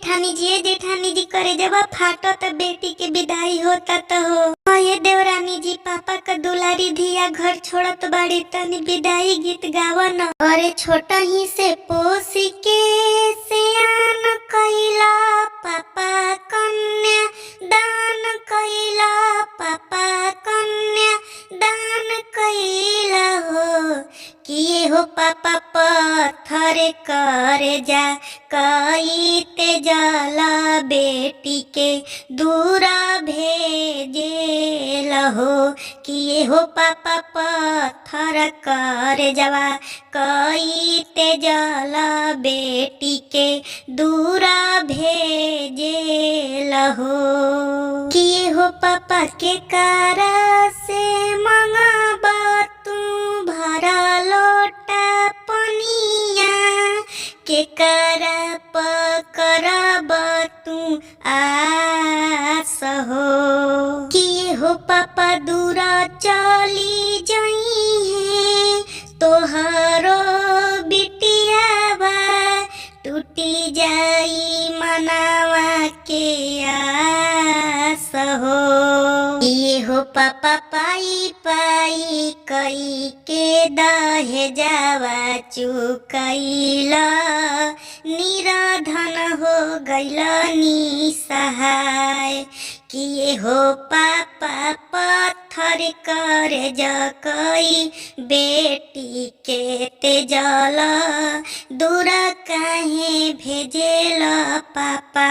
जेठानी जी, जेठानी जी करे जब फाटो त बेटी के विदाई होता त हो। ये देवरानी जी, पापा का दुलारी धिया घर छोड़त बाड़ी, तनी विदाई गीत गावन। अरे छोटा ही से पोसी के सियान कइला पापा, कन्या दान कइला पापा, कन्या दान कइला हो। किए हो पापा पत्थर करे जा कईते जला बेटी के दूरा भेजे लहो। किए हो पापा पत्थर करे जवा कईते जला बेटी के दूरा भेजे लहो। किए हो पापा के कारा से मंगाबा तू भरा लोटा पनिया, के करा पकड़ब तू आस हो। किए हो पापा दूरा चली जाई है तोहरो बिटियावा, टूटी जाई मनावा के आस हो। किए हो पापा पाई पाई कई के दहे जावा चुकैला, निराधन हो गइल निसहाय। किए हो पापा पत्थर करे जकई बेटी के तेजल, दूरा काहे भेजेला पापा।